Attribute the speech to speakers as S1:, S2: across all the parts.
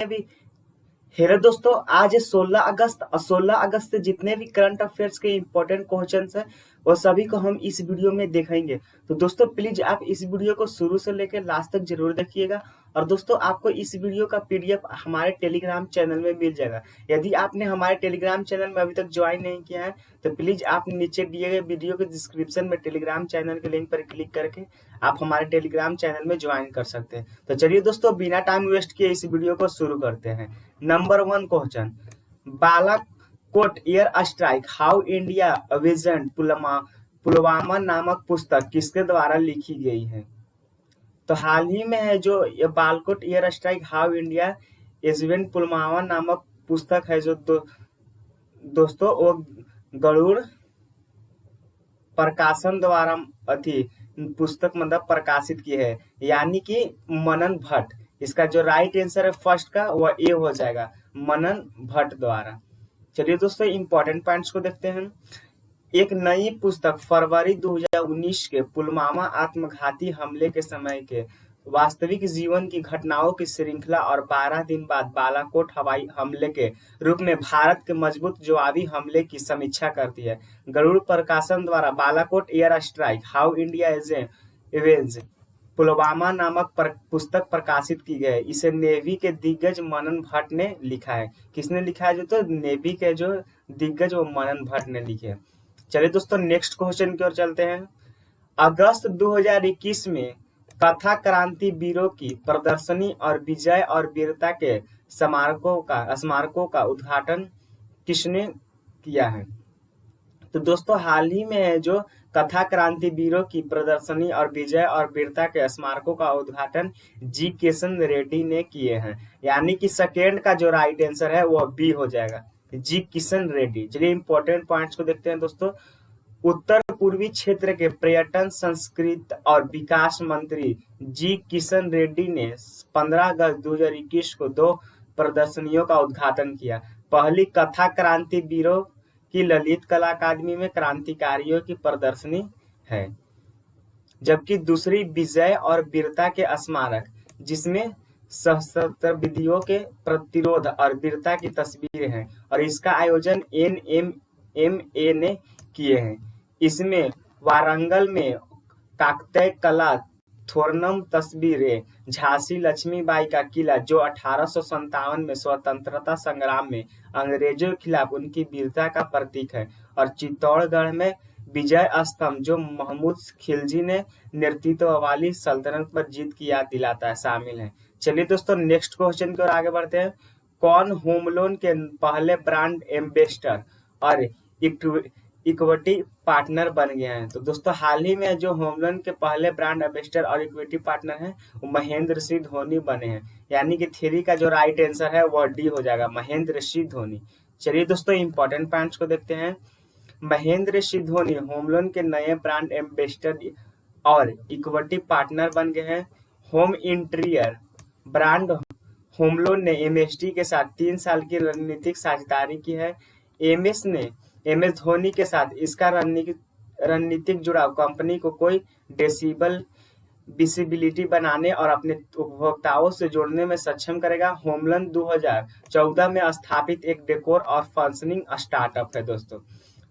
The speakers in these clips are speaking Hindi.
S1: भी। हेलो दोस्तों, आज है 16 अगस्त और 16 अगस्त से जितने भी करंट अफेयर्स के इम्पोर्टेंट क्वेश्चंस हैं वो सभी को हम इस वीडियो में देखेंगे। तो दोस्तों प्लीज आप इस वीडियो को शुरू से लेकर लास्ट तक जरूर देखिएगा। और दोस्तों आपको इस वीडियो का पीडीएफ हमारे टेलीग्राम चैनल में मिल जाएगा। यदि आपने हमारे टेलीग्राम चैनल में अभी तक ज्वाइन नहीं किया है तो प्लीज आप नीचे दिए गए वीडियो के डिस्क्रिप्शन में टेलीग्राम चैनल के लिंक पर क्लिक करके आप हमारे टेलीग्राम चैनल में ज्वाइन कर सकते हैं। तो चलिए दोस्तों बिना टाइम वेस्ट किए इस वीडियो को शुरू करते हैं। Number 1 question, Balakot air strike how India vision Pulwama नामक पुस्तक किसके द्वारा लिखी गई है? तो हाल ही में है जो ये Balakot air strike how India vision Pulwama नामक पुस्तक है जो दोस्तों वो गरुड़ प्रकाशन द्वारा पुस्तक मतलब प्रकाशित की है, यानी कि मनन भट्ट। इसका जो राइट आंसर है फर्स्ट का वह ए हो जाएगा, मनन भट्ट द्वारा। चलिए दोस्तों इंपॉर्टेंट पॉइंट्स को देखते हैं। एक नई पुस्तक फरवरी 2019 के पुलवामा आत्मघाती हमले के समय के वास्तविक जीवन की घटनाओं की श्रृंखला और 12 दिन बाद बालाकोट हवाई हमले के रूप में भारत के मजबूत जवाबी हमले की समीक्षा करती है। गरुड़ प्रकाशन द्वारा Balakot air strike how India avenge Pulwama नामक पुस्तक प्रकाशित की गई। इसे नेवी के दिग्गज मनन भट्ट ने लिखा है। किसने लिखा है? जो तो नेवी के जो दिग्गज वो मनन भट्ट ने लिखे। चलिए दोस्तों नेक्स्ट क्वेश्चन की ओर चलते हैं। अगस्त 2021 में कथा क्रांति वीरों की प्रदर्शनी और विजय और वीरता के स्मारकों का उद्घाटन किसने किया है? तो दोस्तों हाल ही में है जो कथा क्रांति वीरों की प्रदर्शनी और विजय और वीरता के स्मारकों का उद्घाटन जी किशन रेड्डी ने किए हैं, यानी कि सेकेंड का जो राइट आंसर है वो बी हो जाएगा, जी किशन रेड्डी। चलिए इंपॉर्टेंट पॉइंट्स को देखते हैं दोस्तों। उत्तर पूर्वी क्षेत्र के पर्यटन संस्कृति और विकास मंत्री जी किशन रेड्डी ने 15 अगस्त 2021 को 2 प्रदर्शनियों का उद्घाटन किया। पहली कथा क्रांति वीरों की ललित कला अकादमी में क्रांतिकारियों की प्रदर्शनी है, जबकि दूसरी विजय और वीरता के स्मारक जिसमें सशस्त्र विधियों के प्रतिरोध और वीरता की तस्वीरें हैं, और इसका आयोजन NMMA ने किए हैं। इसमें वारंगल में काकतीय कला थोरनम तस्वीरें, झांसी लक्ष्मीबाई का किला जो 1857 में स्वतंत्रता संग्राम में अंग्रेजों के खिलाफ उनकी वीरता का प्रतीक है, और चित्तौड़गढ़ में विजय स्तंभ जो महमूद खिलजी ने नेतृत्व वाली सल्तनत पर जीत की याद दिलाता है शामिल है। चलिए दोस्तों नेक्स्ट क्वेश्चन की ओर आगे बढ़ते हैं। कौन होम लोन के पहले ब्रांड एम्बेसडर और इक्विटी पार्टनर बन गए हैं? तो दोस्तों हाल ही में जो होम लोन के पहले ब्रांड एम्बेसडर और इक्विटी पार्टनर हैं वो महेंद्र सिंह धोनी बने हैं, यानी कि 3 का जो राइट आंसर है वह डी हो जाएगा, महेंद्र सिंह धोनी। चलिए दोस्तों इंपॉर्टेंट पॉइंट्स को देखते हैं। महेंद्र सिंह धोनी होम लोन के नए ब्रांड एम्बेसडर और इक्विटी पार्टनर बन गए हैं। Home interior brand home loan ने एमएसडी के साथ 3 साल की रणनीतिक साझेदारी की है। एमएस धोनी के साथ इसका रणनीतिक जुड़ाव कंपनी को कोई डेसिबल विजिबिलिटी बनाने और अपने उपभोक्ताओं से जोड़ने में सक्षम करेगा। होम लोन 2014 में स्थापित एक डेकोर और फंक्शनिंग स्टार्टअप है दोस्तों।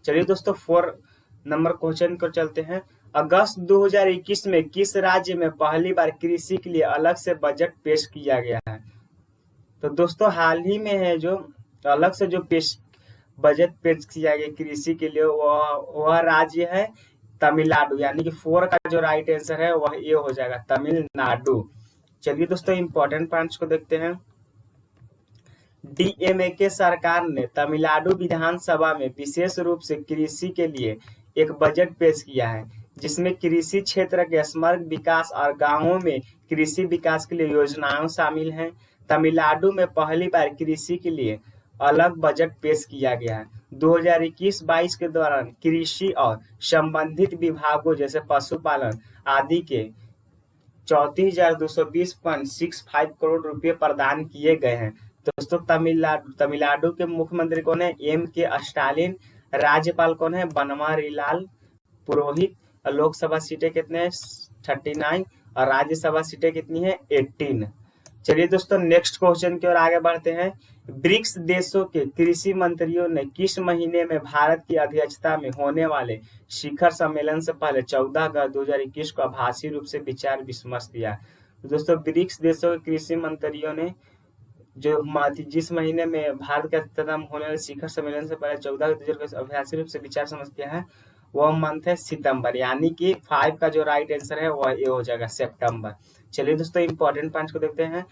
S1: चलिए दोस्तों 4 नंबर क्वेश्चन को चलते हैं। अगस्त 2021 में किस राज्य में पहली बार कृषि के लिए अलग से बजट पेश किया गया है? तो दोस्तों हाल ही में है जो अलग से जो बजट पेश किया गया कृषि के लिए वह राज्य है तमिलनाडु, यानी कि 4 का जो राइट आंसर है वह ये हो जाएगा, तमिलनाडु। चलिए दोस्तों इंपॉर्टेंट पॉइंट्स को देखते हैं। डीएमके सरकार ने तमिलनाडु विधानसभा में विशेष रूप से कृषि के लिए एक बजट पेश किया है, जिसमें कृषि क्षेत्र के समग्र विकास और गांवों में कृषि विकास के लिए योजनाएं शामिल हैं। तमिलनाडु में पहली बार कृषि के लिए अलग बजट पेश किया गया है। 2021-22 के दौरान कृषि और संबंधित विभागों जैसे पशुपालन आदि के 34,220.65 करोड़ रुपए प्रदान किए गए हैं। दोस्तों तमिलनाडु के मुख्यमंत्री कौन है? M.K. स्टालिन। राज्यपाल कौन है? बनवारीलाल पुरोहित। लोकसभा सीटें कितने हैं? 39 और राज्यसभा सीटें कितनी है? 18। चलिए दोस्तों नेक्स्ट क्वेश्चन की ओर आगे बढ़ते हैं। ब्रिक्स देशों के कृषि मंत्रियों ने किस महीने में भारत की अध्यक्षता में होने वाले शिखर सम्मेलन से पहले 14 अगस्त 2021 को आभासी रूप से विचार विमर्श किया? तो दोस्तों ब्रिक्स देशों के कृषि मंत्रियों ने जिस महीने में भारत के अध्यक्षता में होने वाले शिखर सम्मेलन से पहले 14 अगस्त 2021 को आभासी रूप से विचार विमर्श किया है, वह मंथ है सितंबर, यानी कि 5 का जो राइट आंसर है वह ये हो जाएगा सितंबर। चलिए दोस्तों इंपॉर्टेंट पॉइंट्स को देखते हैं।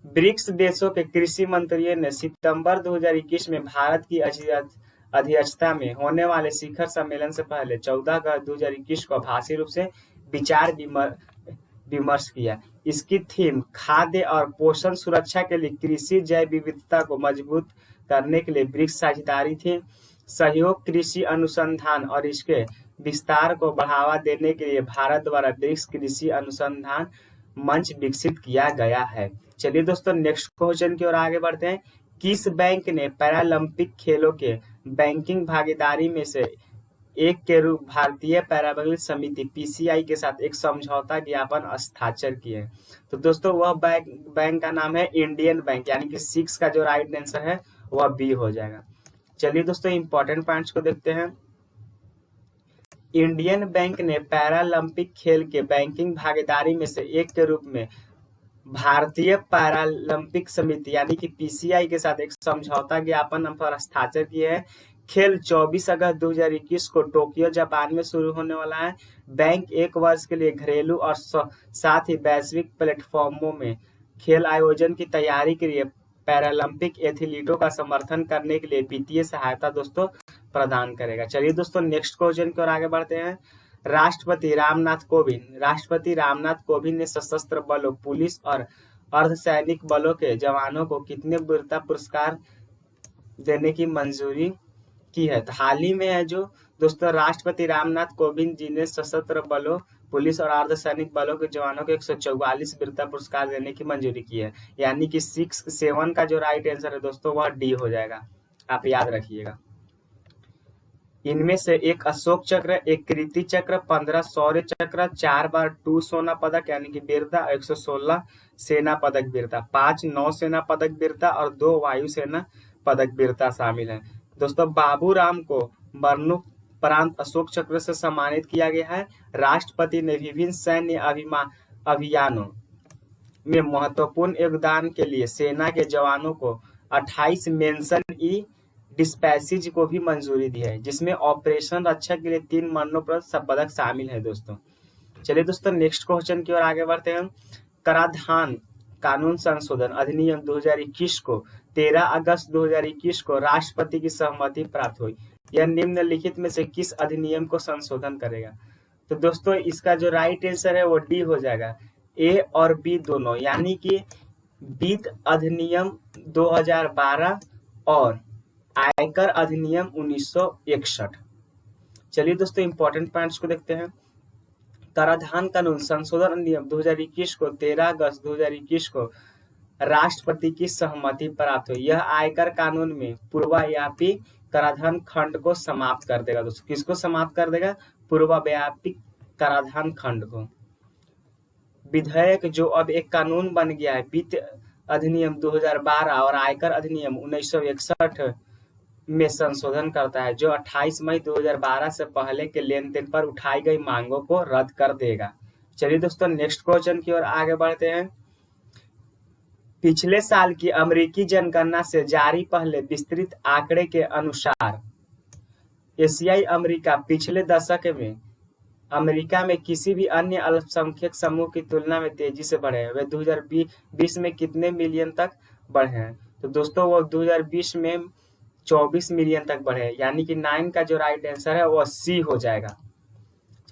S1: ब्रिक्स देशों के कृषि मंत्रियों ने सितंबर 2021 में भारत की अध्यक्षता में होने वाले शिखर सम्मेलन से पहले 14 अगस्त 2021 को आभासी रूप से विचार विमर्श किया। इसकी थीम खाद्य और पोषण सुरक्षा के लिए कृषि जैव विविधता को मजबूत करने के लिए ब्रिक्स साझेदारी थी, सहयोग, कृषि अनुसंधान और इसके विस्तार को बढ़ावा देने के लिए भारत द्वारा ब्रिक्स कृषि अनुसंधान मंच विकसित किया गया है। चलिए दोस्तों नेक्स्ट क्वेश्चन की ओर आगे बढ़ते हैं। किस बैंक ने पैरालंपिक खेलों के बैंकिंग भागीदारी में से एक के रूप भारतीय पैरालंपिक समिति पीसीआई के साथ एक समझौता ज्ञापन हस्ताक्षर किए? तो दोस्तों वह बैंक का नाम है इंडियन बैंक, यानी कि 6 का जो राइट आंसर है वह बी हो जाएगा। चलिए दोस्तों इंपॉर्टेंट पॉइंट्स को देखते हैं। इंडियन बैंक ने पैरालंपिक खेल के बैंकिंग भागीदारी में से एक के रूप में भारतीय पैरालंपिक समिति यानी कि पीसीआई के साथ एक समझौता ज्ञापन पर हस्ताक्षर किए हैं। खेल 24 अगस्त 2021 को टोक्यो जापान में शुरू होने वाला है। बैंक 1 वर्ष के लिए घरेलू और साथ ही वैश्विक प्लेटफॉर्मों में खेल आयोजन की तैयारी के लिए पैरालंपिक एथलीटों का समर्थन करने के लिए वित्तीय सहायता दोस्तों प्रदान करेगा। चलिए दोस्तों नेक्स्ट क्वेश्चन की ओर आगे बढ़ते हैं। राष्ट्रपति रामनाथ कोविंद ने सशस्त्र बलों, पुलिस और अर्धसैनिक बलों के जवानों को कितने वीरता पुरस्कार देने की मंजूरी की है? तो हाल ही में है जो दोस्तों राष्ट्रपति रामनाथ कोविंद जी ने सशस्त्र बलों, पुलिस और अर्धसैनिक बलों के जवानों को 144 वीरता पुरस्कार देने की मंजूरी की है, यानी कि 7 का जो राइट आंसर है दोस्तों वह डी हो जाएगा, आप याद रखिएगा। इनमें से एक अशोक चक्र, एक कीर्ति चक्र, 15 शौर्य चक्र, 4 बार 2 सोना पदक यानी कि वीरता, 116 सेना पदक वीरता, 5 नौसेना पदक वीरता और 2 वायुसेना पदक वीरता शामिल है। दोस्तों बाबूराम को मरणोपरांत अशोक चक्र से सम्मानित किया गया है। राष्ट्रपति ने विभिन्न सैन्य अभियानों में महत्वपूर्ण योगदान के लिए सेना के जवानों को 28 मेंशन ई डिस्पैचेज को भी मंजूरी दी है, जिसमें ऑपरेशन रक्षा के लिए 3 मरणोपरांत पदक शामिल है दोस्तों। चलिए दोस्तों नेक्स्ट क्वेश्चन की ओर आगे बढ़ते हैं। कराधान कानून संशोधन अधिनियम 2021 को 13 अगस्त 2021 को राष्ट्रपति की सहमति प्राप्त हुई। यह निम्नलिखित में से किस अधिनियम को संशोधन करेगा? तो दोस्तों इसका जो राइट आंसर है वो डी हो जाएगा, ए और बी दोनों, यानी कि वित्त अधिनियम 2012 और आयकर अधिनियम 1961। चलिए दोस्तों इंपॉर्टेंट पॉइंट्स को देखते हैं। कराधान कानून संशोधन अधिनियम 2021 को 13 अगस्त 2021 को राष्ट्रपति की सहमति प्राप्त हुई। यह आयकर कानून में पूर्वव्यापी कराधान खंड को समाप्त कर देगा दोस्तों। किसको समाप्त कर देगा? पूर्वव्यापी कराधान खंड को। विधेयक जो अब एक कानून बन गया है, वित्त अधिनियम 2012 और आयकर अधिनियम 1961 में संशोधन करता है, जो 28 मई 2012 से पहले के लेन देन पर उठाई गई मांगों को रद्द कर देगा। चलिए दोस्तों नेक्स्ट क्वेश्चन की ओर आगे बढ़ते हैं। पिछले साल की अमेरिकी जनगणना से जारी पहले विस्तृत आंकड़े के अनुसार एशियाई अमेरिका पिछले दशक में अमेरिका में किसी भी अन्य अल्पसंख्यक समूह की तुलना में तेजी से बढ़े हैं। वे 2020 में कितने मिलियन तक बढ़े हैं? तो दोस्तों वो 2020 में 24 मिलियन तक बढ़े, यानी कि 9 का जो राइट आंसर है वो सी हो जाएगा।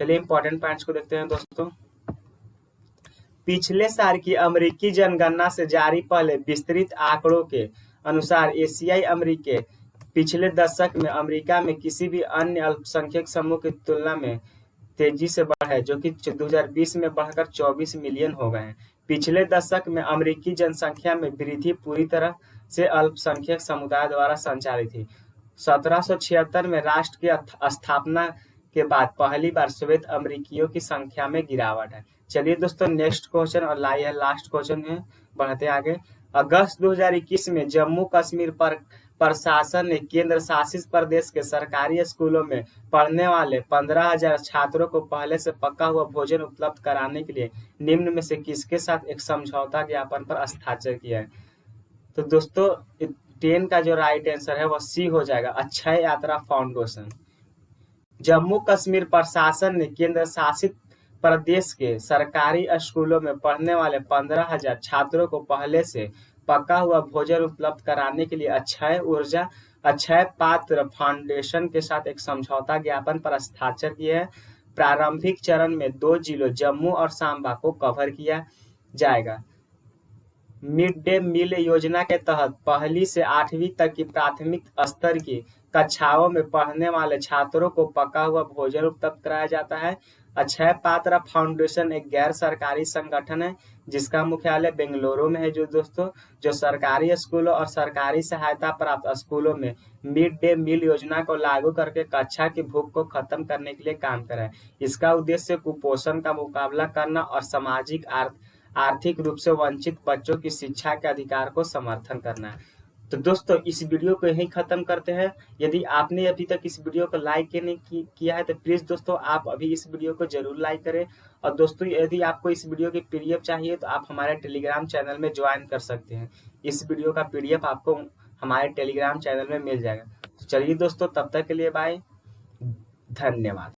S1: चलिए इंपॉर्टेंट पॉइंट्स को देखते हैं दोस्तों। पिछले साल की अमेरिकी जनगणना से जारी पहले विस्तृत आंकड़ों के अनुसार एशियाई अमेरिकी पिछले दशक में अमेरिका में किसी भी अन्य अल्पसंख्यक समूह की तुलना में तेजी से बढ़े, जो कि 2020 में बढ़कर 24 मिलियन हो गए हैं। पिछले दशक में अमेरिकी जनसंख्या में वृद्धि पूरी तरह से अल्पसंख्यक समुदाय द्वारा संचालित थी। 1776 में राष्ट्र की स्थापना के बाद पहली बार श्वेत अमेरिकियों की संख्या में गिरावट है। चलिए दोस्तों नेक्स्ट क्वेश्चन और लास्ट क्वेश्चन है, बढ़ते आगे। अगस्त 2021 में जम्मू कश्मीर पर प्रशासन ने केंद्र शासित प्रदेश के सरकारी स्कूलों में पढ़ने वाले 15,000 छात्रों को पहले से पका हुआ भोजन उपलब्ध कराने के लिए निम्न में से किसके साथ एक समझौता ज्ञापन पर हस्ताक्षर किया है? तो दोस्तों 10 का जो राइट आंसर है वो सी हो जाएगा, अक्षय यात्रा फाउंडेशन। जम्मू कश्मीर प्रशासन ने केंद्र शासित प्रदेश के सरकारी स्कूलों में पढ़ने वाले 15,000 छात्रों को पहले से पका हुआ भोजन उपलब्ध कराने के लिए अक्षय पात्र फाउंडेशन के साथ एक समझौता ज्ञापन पर हस्ताक्षर किए हैं। प्रारंभिक चरण में 2 जिलों जम्मू और सांबा को कवर किया जाएगा। मिड डे मील योजना के तहत 1ली से 8वीं तक की प्राथमिक स्तर की कक्षाओं में पढ़ने वाले छात्रों को पका हुआ भोजन उपलब्ध कराया जाता है। अक्षय पात्र फाउंडेशन एक गैर सरकारी संगठन है जिसका मुख्यालय बेंगलुरु में है। जो सरकारी स्कूलों और सरकारी सहायता प्राप्त स्कूलों में मिड डे मील योजना को लागू करके कक्षा की भूख को खत्म करने के लिए काम कर रहा है। इसका उद्देश्य कुपोषण का मुकाबला करना और सामाजिक आर्थिक रूप से वंचित बच्चों की शिक्षा के अधिकार को समर्थन करना है। तो दोस्तों इस वीडियो को यहीं खत्म करते हैं। यदि आपने अभी तक इस वीडियो को लाइक नहीं किया है तो प्लीज दोस्तों आप अभी इस वीडियो को जरूर लाइक करें। और दोस्तों यदि आपको इस वीडियो की पीडीएफ चाहिए तो आप हमारे टेलीग्राम चैनल में ज्वाइन कर सकते हैं। इस वीडियो का पीडीएफ आपको हमारे टेलीग्राम चैनल में मिल जाएगा। तो चलिए दोस्तों तब तक के लिए बाय, धन्यवाद।